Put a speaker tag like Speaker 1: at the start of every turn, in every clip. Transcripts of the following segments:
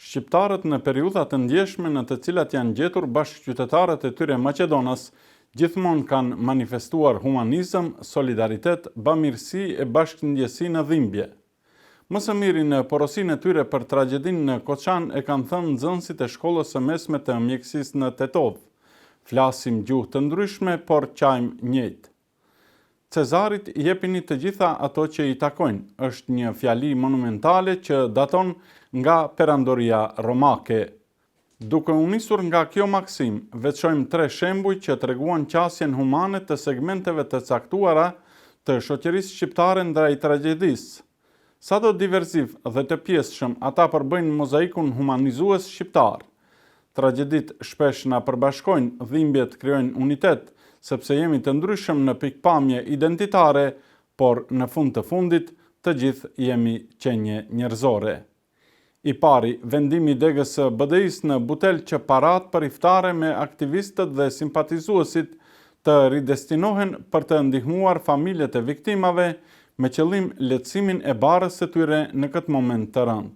Speaker 1: Shqiptarët në periudhat të ndjeshme në të cilat janë gjetur bashkëqytetarët e tyre Maqedonas, gjithmonë kanë manifestuar humanizëm, solidaritet, bamirësi e bashkëndjesi në dhimbje. Më së miri në porosinë e tyre për tragjedinë në Koçan e kanë thënë nxënësit e shkollës së mesme të mjekësisë në Tetov. Flasim gjuhë të ndryshme, por qajmë njëjtë. Cezarit jepini të gjitha ato që i takojnë, është një fjali monumentale që daton nga perandoria romake. Duke u nisur nga kjo maksim, veçojmë 3 shembuj që treguan qasjen humane të segmenteve të caktuara të shoqërisë shqiptare ndaj tragjedisë. Sado diverziv dhe të pjesshëm, ata përbëjnë mozaikun humanizues shqiptar. Tragjedit shpesh na përbashkojnë, dhimbjet krijojnë unitet, sepse jemi të ndryshëm në pikpamje identitare, por në fund të fundit të gjithë jemi qenje njerëzore. I pari, vendimi degës së BDI-s në Butel që parat për iftare me aktivistët dhe simpatizuesit të ridestinohen për të ndihmuar familjet e viktimave me qëllim lehtësimin e barës së tyre në këtë moment të rëndë.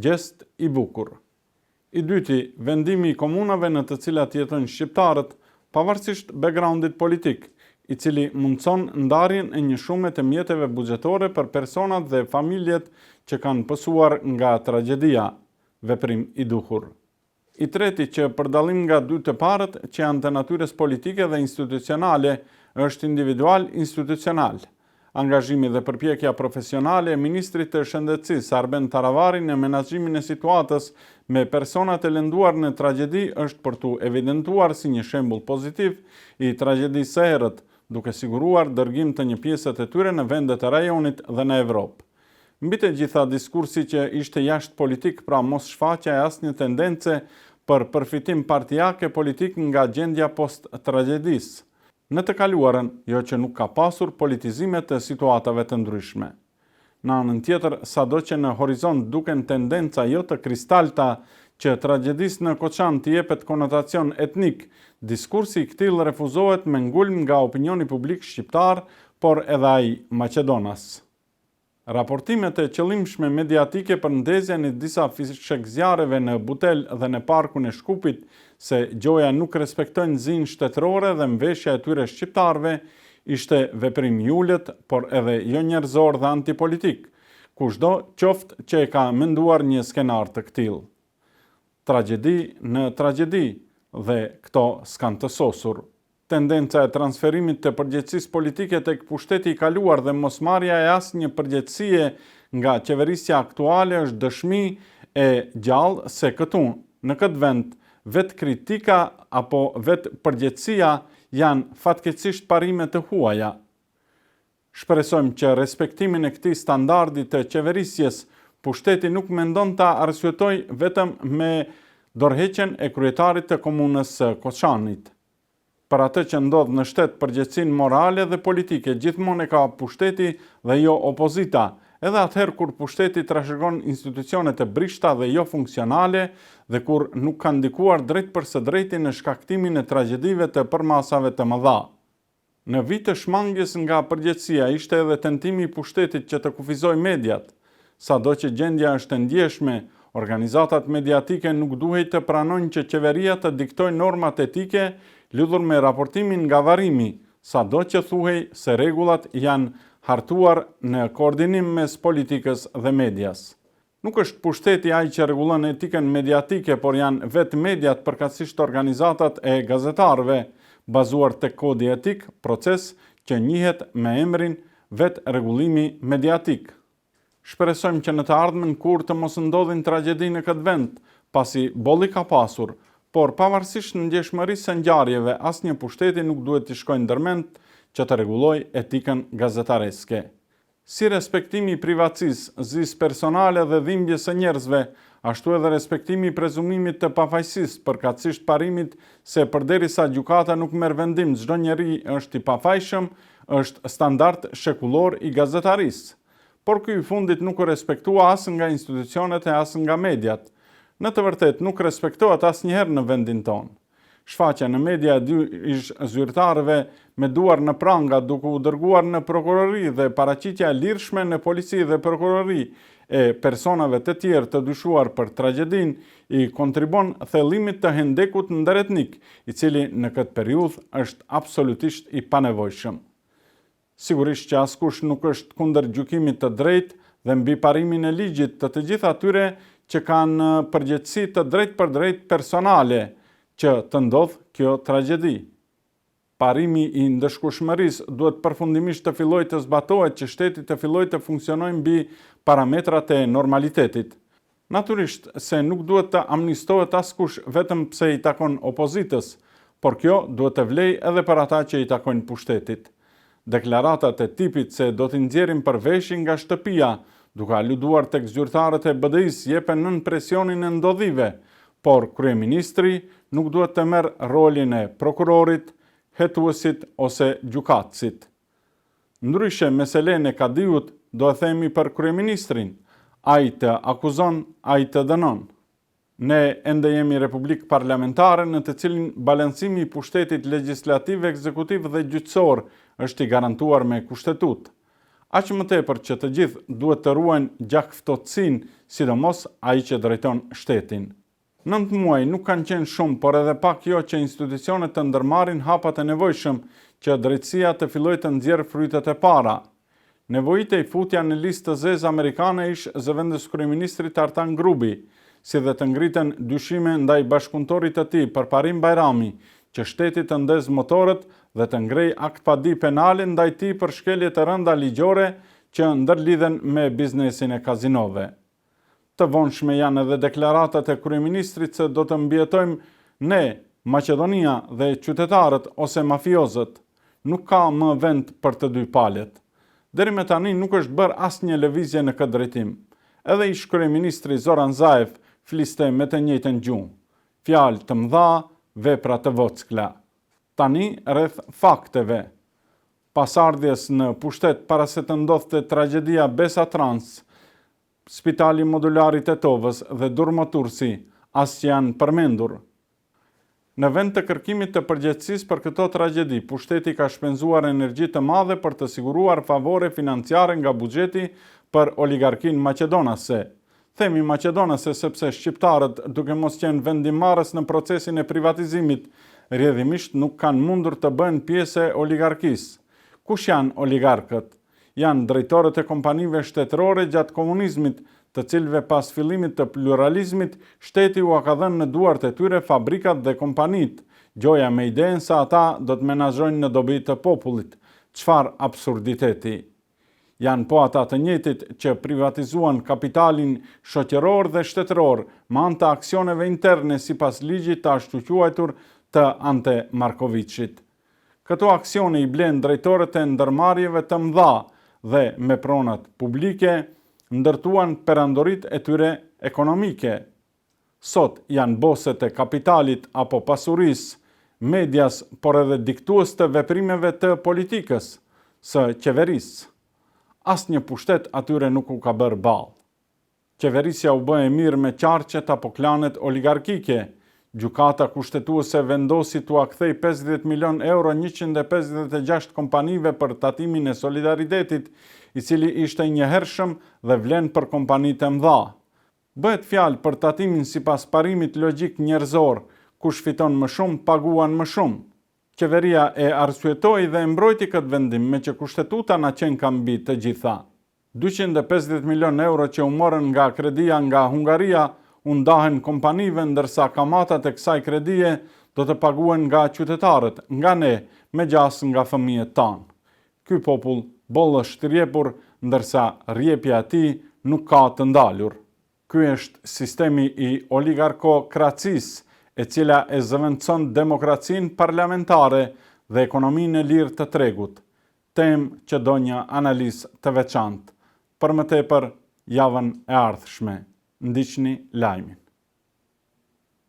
Speaker 1: Gjest i bukur. I dyti, vendimi i komunave në të cilat jetojnë shqiptarët, pavarësisht backgroundit politik, i cili mundson ndarjen e një shume të mjeteve buxhetore për personat dhe familjet që kanë pësuar nga tragjedia, veprim i duhur. I treti që për dallim nga dy të parët që janë të natyrës politike dhe institucionale, është individual-institucional. Angazhimi dhe përpjekja profesionale e Ministrit të Shëndetësisë Arben Taravari në menaxhimin e situatës me personat e lënduar në tragjedi është për tu evidentuar si një shembull pozitiv i tragjedisë së errët, duke siguruar dërgim të një pjesë të tyre në vendet e rajonit dhe në Evropë. Mbi të gjitha diskursi që ishte jashtë politik, pra mos shfaqja e asnjë tendence për përfitim partijake politik nga gjendja post-tragjedisë. Në të kaluarën, jo që nuk ka pasur politizime të situatave të ndryshme. Në anën tjetër, sado që në horizont duken tendenca jo të kristalta që tragjedisë në Koçan të jepet konotacion etnik, diskursi i këtij refuzohet me ngulm nga opinioni publik shqiptar, por edhe ai Maqedonas. Raportimet e qëllimshme mediatike për ndezjen e disa fishekzjarëve në Butel dhe në parkun e Shkupit se gjoja nuk respektojnë zinj shtetërore dhe mveshja e tyre shqiptarëve ishte veprim i ulët, por edhe jo njerëzor dhe antipolitik, kushdo qoftë që e ka menduar një skenar të këtillë. Tragjedi në tragjedi dhe këto s'kan të sosur. Tendenca e transferimit të përgjegjësisë politike tek pushteti i kaluar dhe mosmarrja e asnjë përgjegjësie nga qeverisja aktuale është dëshmi e gjallë se këtu, në këtë vend, vetë kritika apo vetë përgjegjësia janë fatkeqësisht parime të huaja. Shpresojmë që respektimin e këtij standardi të qeverisjes, pushteti nuk mendon ta arsyetoj vetëm me dorëheqjen e kryetarit të komunës së Koçanit. Për atë që ndodh në shtet, përgjegjësinë morale dhe politike gjithmonë e ka pushteti dhe jo opozita, edhe atëherë kur pushteti trashëgon institucione të brishta dhe jo funksionale dhe kur nuk ka ndikuar drejt për së drejti në shkaktimin e tragjedive të përmasave të mëdha. Në vit të shmangjes nga përgjegjësia ishte edhe tentimi i pushtetit që të kufizojë mediat. Sado që gjendja është e ndjeshme, organizatat mediatike nuk duhet të pranojnë që qeveria të diktojë normat etike lidhur me raportimin nga varrimi, sado që thuhej se rregullat janë hartuar në koordinim mes politikës dhe medias. Nuk është pushteti ai që rregullon etikën mediatike, por janë vetë mediat, përkatësisht organizatat e gazetarëve, bazuar tek kodi etik, proces që njihet me emrin vetë rregullimi mediatik. Shpresojmë që në të ardhmen kur të mos ndodhin tragjedi në këtë vend, pasi bolli ka pasur, por pavarësisht ndjeshmërisë së ngjarjeve, asnjë pushteti nuk duhet të shkojë ndërmend që të rregullojë etikën gazetareske. Si respektimi i privatësisë, zisë personale dhe dhimbjes së njerëzve, ashtu edhe respektimi i prezumimit të pafajësisë, përkatësisht parimit se përderisa gjykata nuk merr vendim çdo njeri është i pafajshëm, është standard shekullor i gazetarisë. Por ky i fundit nuk u respektua as nga institucionet e as nga mediat. Në të vërtetë nuk respektohet asnjëherë në vendin tonë. Shfaqja në media e dy ish zyrtarëve me duar në pranga duke u dërguar në prokurori dhe paraqitja e lirshme në polici dhe prokurori e personave të tjerë të dyshuar për tragjedin i kontribon thellimit të hendekut ndëretnik, i cili në këtë periudhë është absolutisht i panevojshëm. Sigurisht që askush nuk është kundër gjykimit të drejtë dhe mbi parimin e ligjit të gjitha atyre që kanë përgjegjësi të drejtë për drejtë personale që të ndodh kjo tragjedi. Parimi i ndëshkueshmërisë duhet përfundimisht të fillojë të zbatohet, që shteti të fillojë të funksionojë mbi parametrat e normalitetit. Natyrisht se nuk duhet të amnistohet askush vetëm pse i takon opozitës, por kjo duhet të vlejë edhe për ata që i takojnë pushtetit. Deklaratat e tipit se do t'i nxjerrim përveshin nga shtëpia, duke aluduar tek zyrtarët e BDI-s, jepen nën presionin e ndodhive, por kryeministri nuk duhet të merr rolin e prokurorit, hetuesit ose gjykatësit. Ndryshe meselen e Kadiut do e themi për kryeministrin, ai të akuzon, ai të dënon. Ne ende jemi republikë parlamentare në të cilin balancimi i pushtetit legjislativ, ekzekutiv dhe gjyqësor është i garantuar me kushtetut. Aq më tepër që të gjithë duhet të ruajnë gjakftotësinë, sidomos ai që drejton shtetin. 9 muaj nuk kanë qenë shumë, por edhe pak jo që institucionet të ndërmarrin hapat e nevojshëm që drejtësia të fillojë të nxjerrë frytet e para. Nevojitej futja në listë të zezë amerikane ish zëvendës kryeministrit Artan Grubi, si dhe të ngriten dyshime ndaj bashkëpunëtorit të tij Parim Bajrami, që shteti të ndez motorët dhe të ngrej akt padi penale ndaj tij për shkelje të rënda ligjore që ndërlidhen me biznesin e kazinove. Të vonshme janë edhe deklaratat e kryeministrit se do të mbjetojmë ne, Maqedonia dhe qytetarët ose mafiozët. Nuk ka më vend për të dy palët. Deri me tani nuk është bërë asnjë lëvizje në këtë drejtim. Edhe ish kryeministri Zoran Zaev fliste me të njëjtën gjuhë. Fjalë të mëdha, vepra të vockla. Tani rreth fakteve. Pasardhjes në pushtet para se të ndodhte tragjedia Besa Trans, Spitali Modular i Tetovës dhe Durmo Tursi, as që janë përmendur. Në vend të kërkimit të përgjegjësisë për këto tragjedi, pushteti ka shpenzuar energji të madhe për të siguruar favore financiare nga buxheti për oligarkinë maqedonase. Themi maqedonase sepse shqiptarët, duke mos qenë vendimarrës në procesin e privatizimit, rrjedhimisht nuk kanë mundur të bëhen pjesë e oligarkisë. Kush janë oligarkët? Janë drejtorët e kompanive shtetërore gjatë komunizmit, të cilëve pas fillimit të pluralizmit, shteti u ka dhënë në duart e tyre fabrikat dhe kompanit, gjoja me idenë se ata do të menaxhojnë në dobi të popullit. Çfarë absurditeti! Janë po ata të njëjtit që privatizuan kapitalin shoqëror dhe shtetëror me anë të aksioneve interne sipas ligjit të ashtu quajtur të Ante Markovicit. Këto aksione i blen drejtorët e ndërmarrjeve të mëdha dhe me pronat publike ndërtuan perandorit e tyre ekonomike. Sot janë boset e kapitalit apo pasurisë, medias, por edhe diktues të veprimeve të politikës, së qeverisë. Asnjë pushtet atyre nuk u ka bërë ballë. Qeverisja u bë e mirë me qarqet apo klanet oligarkike. Gjykata kushtetuese vendosi t'u kthej 50 milion euro 156 kompanive për tatimin e solidaritetit, i cili ishte i njohërshëm dhe vlen për kompanitë e mëdha. Bëhet fjalë për tatimin sipas parimit logjik njerëzor, kush fiton më shumë, paguan më shumë. Qeveria e arsyetoi dhe e mbrojti këtë vendim, me që kushtetuta na qenë ka mbi të gjitha. 250 milion euro që u morën nga kredia nga Hungaria u ndahen kompanive, ndërsa kamatat e kësaj kredie do të paguen nga qytetarët, nga ne, me gjas nga fëmijët tanë. Ky popull bollësh të rjepur, ndërsa rjepja e tij nuk ka të ndalur. Ky është sistemi i oligarkokracisë, e cila e zëvendëson demokracinë parlamentare dhe ekonominë e lirë të tregut. Temë që do një analizë të veçantë. Për më tepër, javën e ardhshme. Ndiqni lajmin.